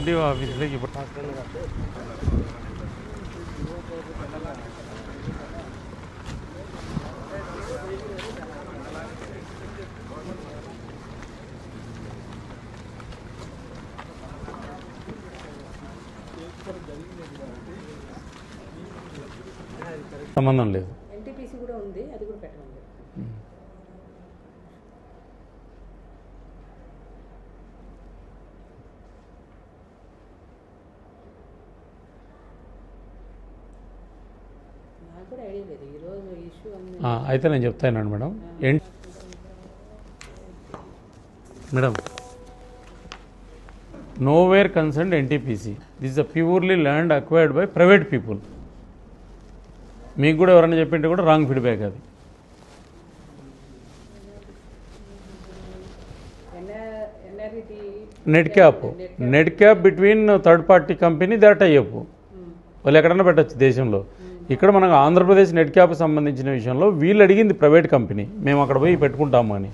RDO ఆఫీస్లోకి ఇప్పుడు సంబంధం లేదు. ఎన్టీపీసీ కూడా ఉంది, అది కూడా పెట్టండి. నాకు కూడా ఐడియా లేదు ఈరోజు ఇష్యూ ఉంది. అయితే నేను చెప్తానండి madam. Madam, nowhere concerned NTPC, this is a purely land acquired by private people. మీకు కూడా ఎవరైనా చెప్పింటే కూడా రాంగ్ ఫీడ్బ్యాక్ అది. Net cap between third party company that అయ్యప్పు వాళ్ళు ఎక్కడన్నా పెట్టచ్చు దేశంలో. ఇక్కడ మనకు ఆంధ్రప్రదేశ్ నెట్ క్యాప్ సంబంధించిన విషయంలో వీళ్ళు అడిగింది ప్రైవేట్ కంపెనీ, మేము అక్కడ పోయి పెట్టుకుంటాము అని.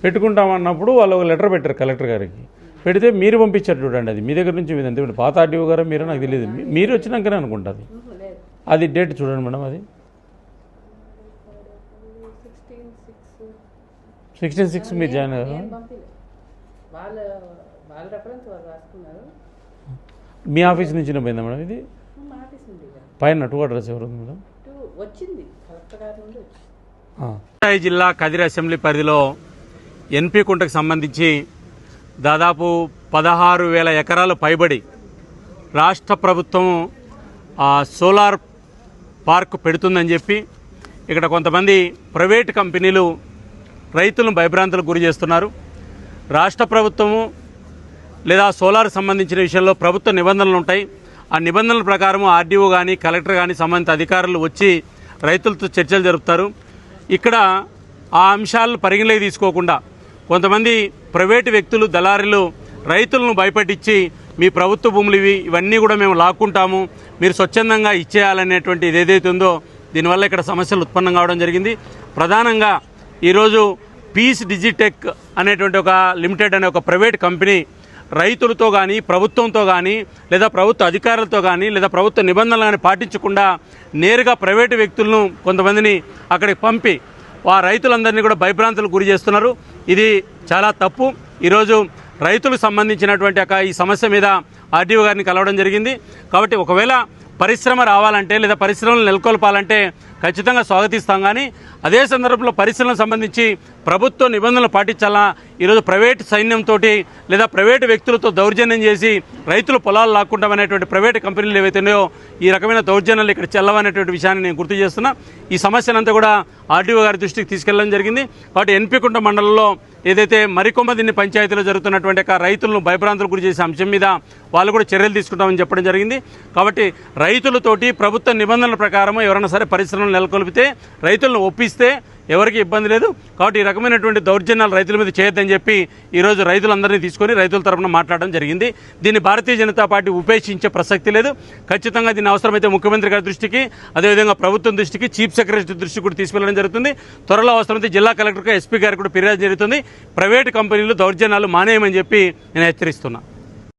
పెట్టుకుంటామన్నప్పుడు వాళ్ళు ఒక లెటర్ పెట్టారు కలెక్టర్ గారికి. పెడితే మీరు పంపించారు చూడండి, అది మీ దగ్గర నుంచి మీద అంతే. పాత ఆర్డీఓ గారు మీరు నాకు తెలియదు, మీరు వచ్చినాకనే అనుకుంటుంది. అది డేట్ చూడండి మేడం, అది 16/6 మీరు జాయిన్ అయ్యారు. మీ ఆఫీస్ నుంచి పోయిందా మేడం ఇది? పైన టూ అడ్రస్ ఎవరు ఉంది మేడం? జిల్లా కదిరి అసెంబ్లీ పరిధిలో ఎన్పి కుంటకు సంబంధించి దాదాపు 16,000 ఎకరాలు పైబడి రాష్ట్ర ప్రభుత్వం సోలార్ పార్క్ పెడుతుందని చెప్పి ఇక్కడ కొంతమంది ప్రైవేట్ కంపెనీలు రైతులను భయభ్రాంతులకు గురి చేస్తున్నారు. రాష్ట్ర ప్రభుత్వము లేదా సోలార్ సంబంధించిన విషయంలో ప్రభుత్వ నిబంధనలు ఉంటాయి. ఆ నిబంధనల ప్రకారం ఆర్డీఓ కానీ కలెక్టర్ కానీ సంబంధిత అధికారులు వచ్చి రైతులతో చర్చలు జరుపుతారు. ఇక్కడ ఆ అంశాలను పరిగణలోకి తీసుకోకుండా కొంతమంది ప్రైవేటు వ్యక్తులు, దళారీలు రైతులను భయపెట్టించి మీ ప్రభుత్వ భూములు ఇవన్నీ కూడా మేము లాక్కుంటాము, మీరు స్వచ్ఛందంగా ఇచ్చేయాలనేటువంటి ఏదైతే ఉందో దీనివల్ల ఇక్కడ సమస్యలు ఉత్పన్నం కావడం జరిగింది. ప్రధానంగా ఈరోజు పీస్ డిజిటెక్ అనేటువంటి ఒక లిమిటెడ్ అనే ఒక ప్రైవేట్ కంపెనీ రైతులతో కానీ ప్రభుత్వంతో కానీ లేదా ప్రభుత్వ అధికారులతో కానీ లేదా ప్రభుత్వ నిబంధనలు కానీ పాటించకుండా నేరుగా ప్రైవేటు వ్యక్తులను కొంతమందిని అక్కడికి పంపి ఆ రైతులందరినీ కూడా భయభ్రాంతులకు గురి చేస్తున్నారు. ఇది చాలా తప్పు. ఈరోజు రైతులకు సంబంధించినటువంటి ఈ సమస్య మీద ఆర్డీఓ గారిని కలవడం జరిగింది. కాబట్టి ఒకవేళ పరిశ్రమ రావాలంటే లేదా పరిశ్రమలు నెలకొల్పాలంటే ఖచ్చితంగా స్వాగతిస్తాం. కానీ అదే సందర్భంలో పరిశ్రమలకు సంబంధించి ప్రభుత్వ నిబంధనలు పాటించాలా. ఈరోజు ప్రైవేటు సైన్యంతో లేదా ప్రైవేటు వ్యక్తులతో దౌర్జన్యం చేసి రైతులు పొలాలు లాక్కుంటామనేటువంటి ప్రైవేటు కంపెనీలు ఏవైతున్నాయో ఈ రకమైన దౌర్జన్యాలు ఇక్కడ చెల్లవనేటువంటి విషయాన్ని నేను గుర్తు చేస్తున్నా. ఈ సమస్యనంతా కూడా ఆర్డీఓ గారి దృష్టికి తీసుకెళ్లడం జరిగింది. కాబట్టి ఎన్పికుంట మండలంలో ఏదైతే మరికొమ్మదిన్ని పంచాయతీలో జరుగుతున్నటువంటి రైతులను భయభ్రాంతులకు గురి చేసే అంశం మీద వాళ్ళు కూడా చర్యలు తీసుకుంటామని చెప్పడం జరిగింది. కాబట్టి రైతులతోటి ప్రభుత్వ నిబంధనల ప్రకారం ఎవరైనా సరే పరిశ్రమలు నెలకొల్పితే రైతులను ఒప్పిస్తే ఎవరికి ఇబ్బంది లేదు. కాబట్టి ఈ రకమైనటువంటి దౌర్జన్యాలు రైతుల మీద చేయొద్దని చెప్పి ఈరోజు రైతులందరినీ తీసుకొని రైతుల తరఫున మాట్లాడడం జరిగింది. దీన్ని భారతీయ జనతా పార్టీ ఉపేక్షించే ప్రసక్తి లేదు. ఖచ్చితంగా దీన్ని అవసరమైతే ముఖ్యమంత్రి గారి దృష్టికి, అదేవిధంగా ప్రభుత్వం దృష్టికి, చీఫ్ సెక్రటరీ దృష్టికి కూడా తీసుకెళ్లడం జరుగుతుంది. త్వరలో అవసరమైతే జిల్లా కలెక్టర్కి, ఎస్పీ గారికి కూడా ఫిర్యాదు జరుగుతుంది. ప్రైవేటు కంపెనీలు దౌర్జన్యాలు మానేయమని చెప్పి నేను హెచ్చరిస్తున్నా.